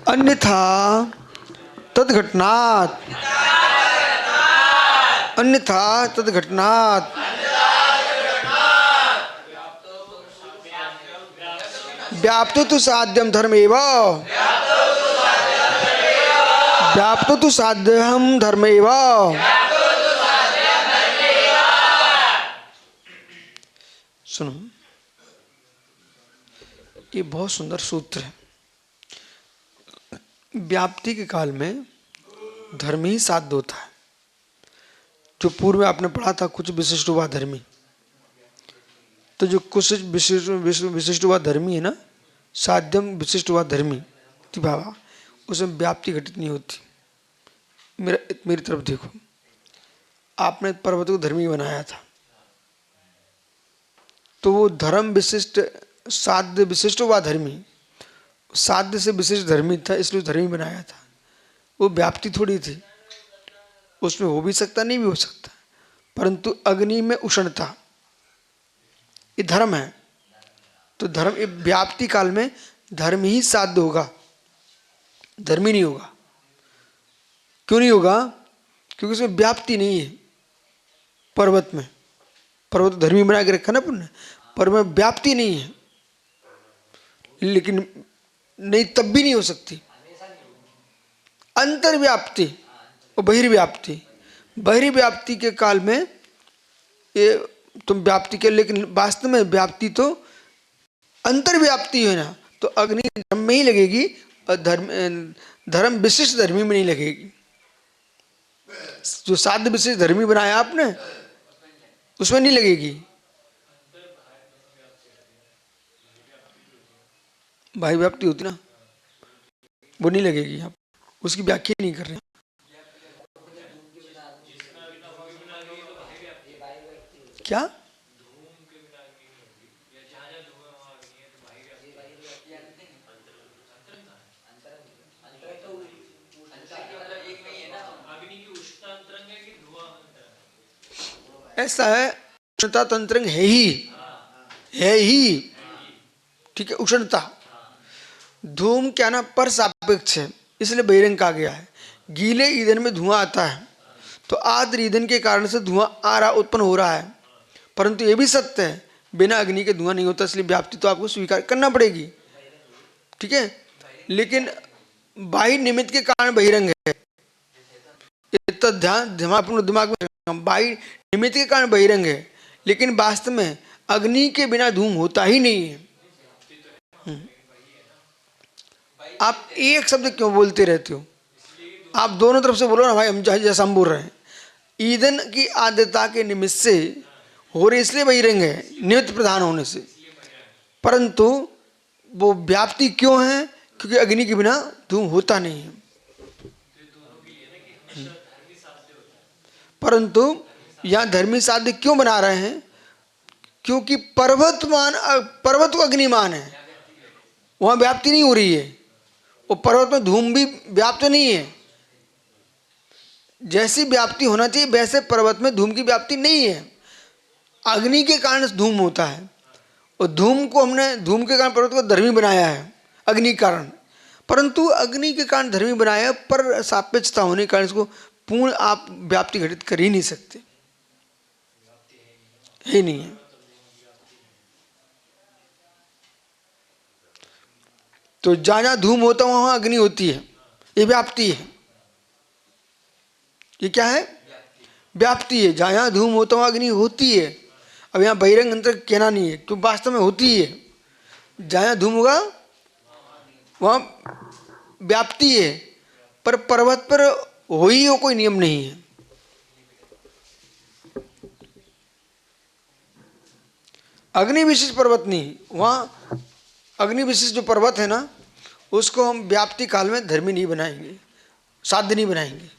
अन्यथा तद्घटनात्, अन्यथा तद्घटनात् व्याप्तो तु साध्यम धर्मेव, व्याप्तो तु साध्यम धर्मेव। सुनो, ये बहुत सुंदर सूत्र है। व्याप्ति के काल में धर्म ही साध्य होता है। जो पूर्व में आपने पढ़ा था कुछ विशिष्ट हुआ धर्मी, तो जो कुछ विशिष्ट हुआ धर्मी है ना, साध्यम विशिष्ट हुआ धर्मी भावा, उसमें व्याप्ति घटित नहीं होती। मेरी तरफ देखो, आपने पर्वत को धर्मी बनाया था, तो वो धर्म विशिष्ट साध्य विशिष्ट हुआ धर्मी, साध्य से विशिष्ट धर्मी था, इसलिए धर्मी बनाया था। वो व्याप्ति थोड़ी थी, उसमें हो भी सकता नहीं भी हो सकता। परंतु अग्नि में उष्णता ये धर्म है, तो धर्म व्याप्ति काल में धर्म ही साध्य होगा, धर्मी नहीं होगा। क्यों नहीं होगा? क्योंकि उसमें व्याप्ति नहीं है। पर्वत में, पर्वत धर्मी बना के रखा ना पुण्य, पर में व्याप्ति नहीं है। लेकिन नहीं, तब भी नहीं हो सकती। अंतर्व्याप्ति और बहिर्व्याप्ति, बहिर्व्याप्ति के काल में ये तुम व्याप्ति के, लेकिन वास्तव में व्याप्ति तो अंतर्व्याप्ति है ना, तो अग्नि धर्म में ही लगेगी और धर्म विशिष्ट धर्मी में नहीं लगेगी। जो साध्य विशिष्ट धर्मी बनाया आपने, उसमें नहीं लगेगी। भाई व्याप्ति होती ना, वो नहीं लगेगी। आप उसकी व्याख्या नहीं कर रहे। क्या? ऐसा है, उष्णता तंत्रंग है ही, ठीक है। उष्णता धूम क्या ना पर सापेक्ष है, इसलिए बहिरंग कहा गया है। गीले ईंधन में धुआं आता है, तो आर्द्र ईंधन के कारण से धुआं आ रहा, उत्पन्न हो रहा है। परंतु ये भी सत्य है, बिना अग्नि के धुआं नहीं होता, इसलिए व्याप्ति तो आपको स्वीकार करना पड़ेगी, ठीक है। लेकिन बाह्य निमित्त के कारण बहिरंग है, तो ध्यान दिमाग में, बाह्य निमित्त के कारण बहिरंग है, लेकिन वास्तव में अग्नि के बिना धूम होता ही नहीं है। आप एक शब्द क्यों बोलते रहते हो? आप दोनों तरफ से बोलो ना भाई, हम जैसा हम बोल रहे हैं। ईंधन की आर्द्रता के निमित्त से हो रहे, इसलिए बहिरंग है, निमित्त प्रधान होने से। परंतु वो व्याप्ति क्यों है? क्योंकि अग्नि के बिना धूम होता नहीं है। परंतु यहां धर्मी साध्य क्यों बना रहे हैं? क्योंकि पर्वत को अग्निमान है, वहां व्याप्ति नहीं हो रही है। और पर्वत में धूम भी व्याप्त नहीं है। जैसी व्याप्ति होना चाहिए वैसे पर्वत में धूम की व्याप्ति नहीं है। अग्नि के कारण धूम होता है, और धूम के कारण पर्वत को धर्मी बनाया है, अग्नि के कारण। परंतु अग्नि के कारण धर्मी बनाया, पर सापेक्षता होने के कारण इसको पूर्ण आप व्याप्ति घटित कर ही नहीं सकते, ही नहीं है। तो जहां धूम होता है वहां अग्नि होती है, ये व्याप्ति है। ये क्या है? व्याप्ति है। जहां धूम होता है वहां अग्नि होती है। अब यहाँ बहिरंग अंतर कहना नहीं है, क्योंकि वास्तव में होती है। जहां धूम होगा वहां व्याप्ति है, पर पर्वत पर हो ही हो कोई नियम नहीं है। अग्नि विशिष्ट पर्वत नहीं, वहां अग्नि विशिष्ट जो पर्वत है ना, उसको हम व्याप्ति काल में धर्मी नहीं बनाएंगे, साध्य नहीं बनाएंगे।